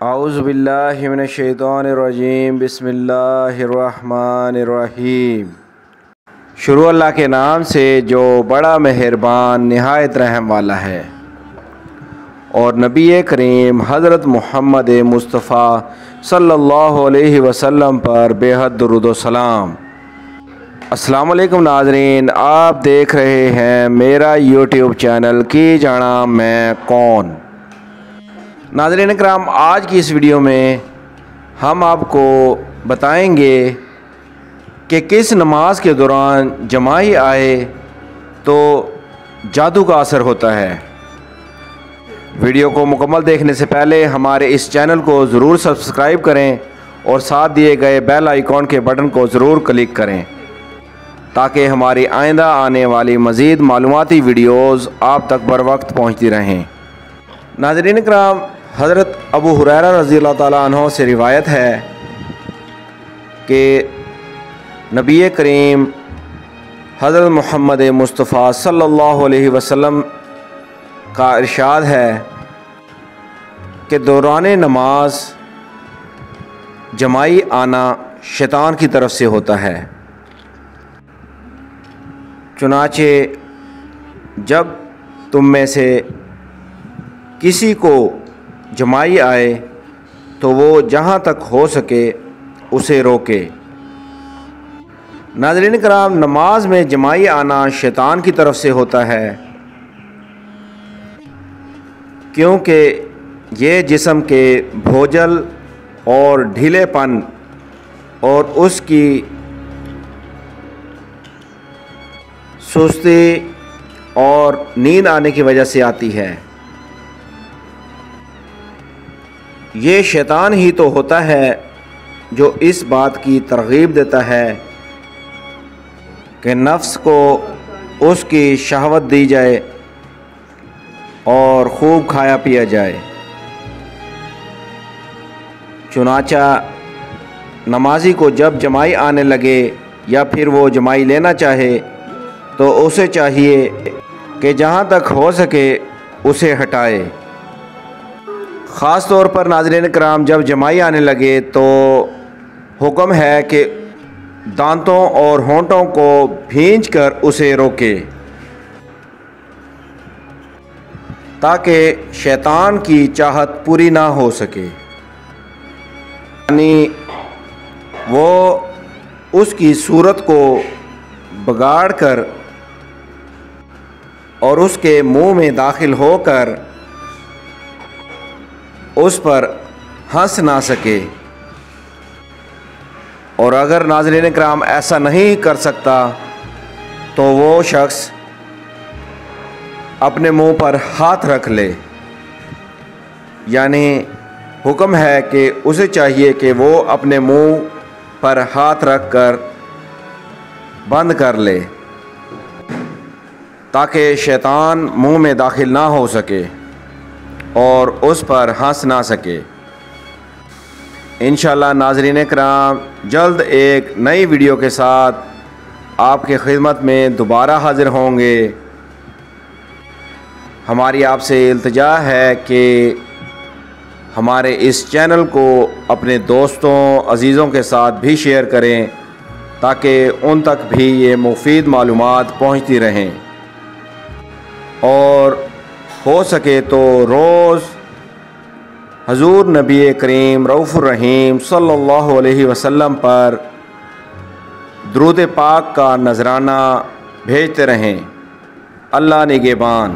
اعوذ باللہ من الشیطان الرجیم بسم اللہ الرحمن الرحیم۔ شروع اللہ کے نام سے جو بڑا مہربان نہایت رحم والا ہے، اور نبی کریم حضرت محمد مصطفیٰ صلی اللہ علیہ وسلم پر بے حد درود و سلام۔ السلام علیکم ناظرین، آپ دیکھ رہے ہیں میرا یوٹیوب چینل کی جانا میں کون۔ ناظرین اکرام، آج کی اس ویڈیو میں ہم آپ کو بتائیں گے کہ کس نماز کے دوران جمائی آئے تو جادو کا اثر ہوتا ہے۔ ویڈیو کو مکمل دیکھنے سے پہلے ہمارے اس چینل کو ضرور سبسکرائب کریں اور ساتھ دیے گئے بیل آئیکن کے بٹن کو ضرور کلک کریں تاکہ ہماری آئندہ آنے والی مزید معلوماتی ویڈیوز آپ تک بر وقت پہنچتی رہیں۔ ناظرین اکرام، حضرت ابو ہریرہ رضی اللہ تعالیٰ عنہ سے روایت ہے کہ نبی کریم حضرت محمد مصطفیٰ صلی اللہ علیہ وسلم کا ارشاد ہے کہ دوران نماز جمائی آنا شیطان کی طرف سے ہوتا ہے، چنانچہ جب تم میں سے کسی کو جمائی آئے تو وہ جہاں تک ہو سکے اسے روکے۔ ناظرین کرام، نماز میں جمائی آنا شیطان کی طرف سے ہوتا ہے کیونکہ یہ جسم کے بھوجل اور ڈھیلے پن اور اس کی سستی اور نیند آنے کی وجہ سے آتی ہے۔ یہ شیطان ہی تو ہوتا ہے جو اس بات کی ترغیب دیتا ہے کہ نفس کو اس کی شہوت دی جائے اور خوب کھایا پیا جائے۔ چنانچہ نمازی کو جب جمائی آنے لگے یا پھر وہ جمائی لینا چاہے تو اسے چاہیے کہ جہاں تک ہو سکے اسے ہٹائے۔ خاص طور پر ناظرین کرام، جب جمائی آنے لگے تو حکم ہے کہ دانتوں اور ہونٹوں کو بھینچ کر اسے روکے تاکہ شیطان کی چاہت پوری نہ ہو سکے، یعنی وہ اس کی صورت کو بگاڑ کر اور اس کے منہ میں داخل ہو کر اس پر ہنس نہ سکے۔ اور اگر ناظرین کرام ایسا نہیں کر سکتا تو وہ شخص اپنے منہ پر ہاتھ رکھ لے، یعنی حکم ہے کہ اسے چاہیے کہ وہ اپنے منہ پر ہاتھ رکھ کر بند کر لے تاکہ شیطان منہ میں داخل نہ ہو سکے اور اس پر ہنس نہ سکے۔ انشاءاللہ ناظرین کرام، جلد ایک نئی ویڈیو کے ساتھ آپ کی خدمت میں دوبارہ حاضر ہوں گے۔ ہماری آپ سے التجا ہے کہ ہمارے اس چینل کو اپنے دوستوں عزیزوں کے ساتھ بھی شیئر کریں تاکہ ان تک بھی یہ مفید معلومات پہنچتی رہیں، اور ہو سکے تو روز حضور نبی کریم رؤوف الرحیم صلی اللہ علیہ وسلم پر درود پاک کا نذرانہ بھیجتے رہیں۔ اللہ نگہبان۔